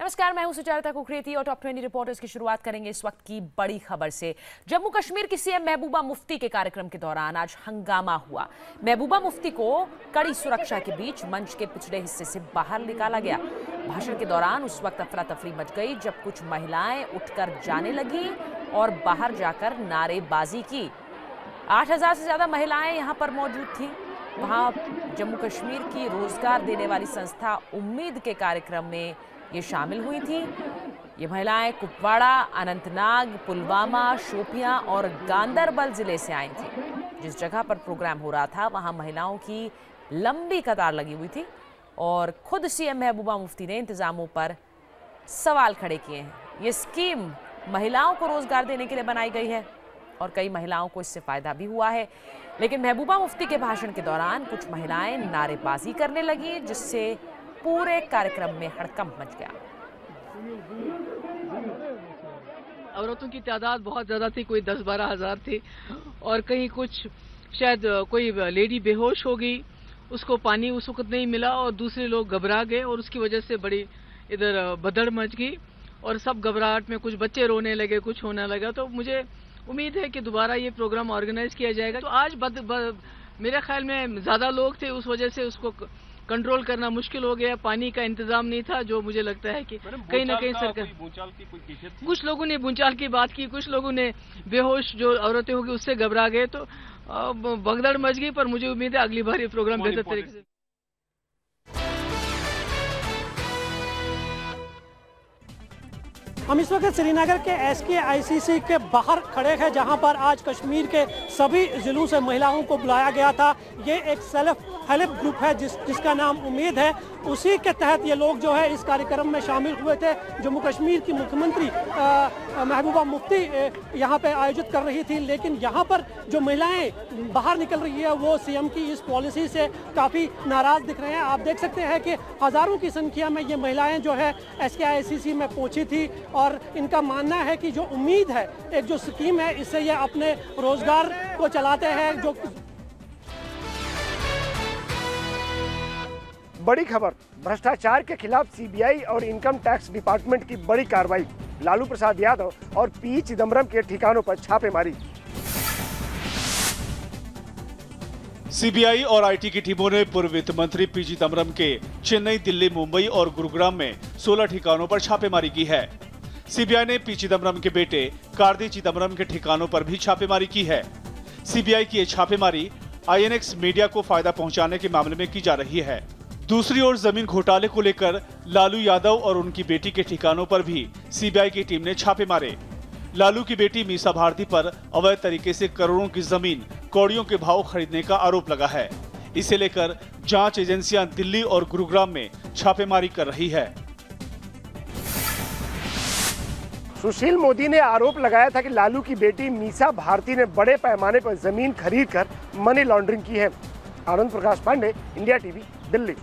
नमस्कार, मैं हूं सुचारिता कुकरेती और टॉप 20 रिपोर्टर्स की शुरुआत करेंगे इस वक्त की बड़ी खबर से। जम्मू कश्मीर की सीएम महबूबा मुफ्ती के कार्यक्रम के दौरान आज हंगामा हुआ। महबूबा मुफ्ती को कड़ी सुरक्षा के बीच मंच के पिछड़े हिस्से से बाहर निकाला गया। भाषण के दौरान उस वक्त अफरा तफरी मच गई जब कुछ महिलाएं उठकर जाने लगी और बाहर जाकर नारेबाजी की। 8000 से ज्यादा महिलाएं यहां पर मौजूद थी। वहां जम्मू कश्मीर की रोजगार देने वाली संस्था उम्मीद के कार्यक्रम में ये शामिल हुई थी। ये महिलाएं कुपवाड़ा, अनंतनाग, पुलवामा, शोपियां और गांदरबल जिले से आई थी। जिस जगह पर प्रोग्राम हो रहा था वहां महिलाओं की लंबी कतार लगी हुई थी और खुद सीएम महबूबा मुफ्ती ने इंतजामों पर सवाल खड़े किए हैं। ये स्कीम महिलाओं को रोजगार देने के लिए बनाई गई है और कई महिलाओं को इससे फायदा भी हुआ है, लेकिन महबूबा मुफ्ती के भाषण के दौरान कुछ महिलाएं नारेबाजी करने लगी जिससे पूरे कार्यक्रम में हड़कंप मच गया। औरतों की तादाद बहुत ज्यादा थी, कोई 10-12 हजार थी और कहीं कुछ शायद कोई लेडी बेहोश हो गई, उसको पानी उस वक्त नहीं मिला और दूसरे लोग घबरा गए और उसकी वजह से बड़ी इधर भदड़ मच गई और सब घबराहट में कुछ बच्चे रोने लगे, कुछ होने लगा। तो मुझे उम्मीद है कि दोबारा ये प्रोग्राम ऑर्गेनाइज किया जाएगा। तो आज मेरे ख्याल में ज्यादा लोग थे, उस वजह से उसको कंट्रोल करना मुश्किल हो गया। पानी का इंतजाम नहीं था, जो मुझे लगता है कि कहीं ना कहीं सरकार, कुछ लोगों ने भूचाल की बात की, कुछ लोगों ने बेहोश जो औरतें होगी उससे घबरा गए, तो भगदड़ मच गई। पर मुझे उम्मीद है अगली बार ये प्रोग्राम बेहतर तरीके से। हम इस वक्त श्रीनगर के SKICC के बाहर खड़े हैं, जहां पर आज कश्मीर के सभी जिलों से महिलाओं को बुलाया गया था। ये एक सेल्फ हेल्प ग्रुप है जिसका नाम उम्मीद है। उसी के तहत ये लोग जो है इस कार्यक्रम में शामिल हुए थे। जम्मू कश्मीर की मुख्यमंत्री महबूबा मुफ्ती यहाँ पे आयोजित कर रही थी, लेकिन यहाँ पर जो महिलाएं बाहर निकल रही है वो सीएम की इस पॉलिसी से काफ़ी नाराज़ दिख रहे हैं। आप देख सकते हैं कि हज़ारों की संख्या में ये महिलाएं जो है SKICC में पहुँची थी और इनका मानना है कि जो उम्मीद है, एक जो स्कीम है, इससे ये अपने रोजगार को चलाते हैं। जो बड़ी खबर, भ्रष्टाचार के खिलाफ CBI और इनकम टैक्स डिपार्टमेंट की बड़ी कार्रवाई। लालू प्रसाद यादव और P चिदम्बरम के ठिकानों पर छापेमारी। CBI और IT की टीमों ने पूर्व वित्त मंत्री P चिदम्बरम के चेन्नई, दिल्ली, मुंबई और गुरुग्राम में 16 ठिकानों पर छापेमारी की है। CBI ने P चिदम्बरम के बेटे कार्ति चिदम्बरम के ठिकानों पर भी छापेमारी की है। CBI की ये छापेमारी INX मीडिया को फायदा पहुंचाने के मामले में की जा रही है। दूसरी ओर जमीन घोटाले को लेकर लालू यादव और उनकी बेटी के ठिकानों पर भी CBI की टीम ने छापे मारे। लालू की बेटी मीसा भारती पर अवैध तरीके से करोड़ों की जमीन कौड़ियों के भाव खरीदने का आरोप लगा है। इसे लेकर जांच एजेंसियां दिल्ली और गुरुग्राम में छापेमारी कर रही है। सुशील मोदी ने आरोप लगाया था कि लालू की बेटी मीसा भारती ने बड़े पैमाने पर जमीन खरीदकर मनी लॉन्ड्रिंग की है। Anand Prakash Pandey, India TV, Delhi.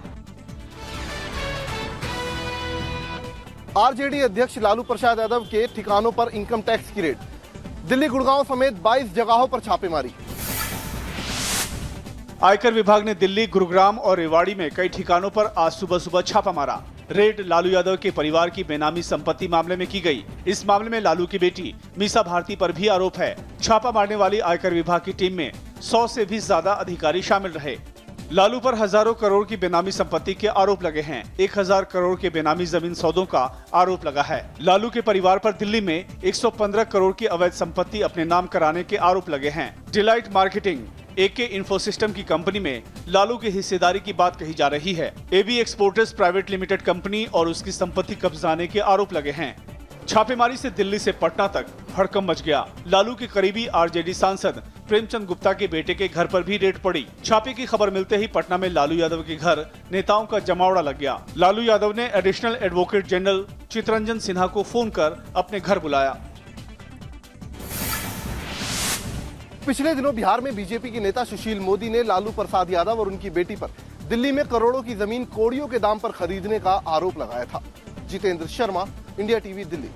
RJD अध्यक्ष लालू प्रसाद यादव के ठिकानों पर इनकम टैक्स की रेड। दिल्ली, गुड़गांव समेत 22 जगहों पर छापेमारी। आयकर विभाग ने दिल्ली, गुरुग्राम और रेवाड़ी में कई ठिकानों पर आज सुबह छापा मारा। रेड लालू यादव के परिवार की बेनामी संपत्ति मामले में की गई। इस मामले में लालू की बेटी मीसा भारती पर भी आरोप है। छापा मारने वाली आयकर विभाग की टीम में 100 से भी ज्यादा अधिकारी शामिल रहे। लालू पर हजारों करोड़ की बेनामी संपत्ति के आरोप लगे हैं। 1000 करोड़ के बेनामी जमीन सौदों का आरोप लगा है। लालू के परिवार पर दिल्ली में 115 करोड़ की अवैध संपत्ति अपने नाम कराने के आरोप लगे हैं। डिलाइट मार्केटिंग, AK इन्फोसिस्टम की कंपनी में लालू की हिस्सेदारी की बात कही जा रही है। AB exporters private limited company और उसकी संपत्ति कब्जाने के आरोप लगे हैं। छापेमारी से दिल्ली से पटना तक हड़कंप मच गया। लालू के करीबी RJD सांसद प्रेमचंद गुप्ता के बेटे के घर पर भी रेड पड़ी। छापे की खबर मिलते ही पटना में लालू यादव के घर नेताओं का जमावड़ा लग गया। लालू यादव ने additional advocate general Chitranjan Sinha को फोन कर अपने घर बुलाया। पिछले दिनों बिहार में बीजेपी के नेता सुशील मोदी ने लालू प्रसाद यादव और उनकी बेटी पर दिल्ली में करोड़ों की जमीन कौड़ियों के दाम पर खरीदने का आरोप लगाया था। Jitendra Sharma, India TV, Delhi.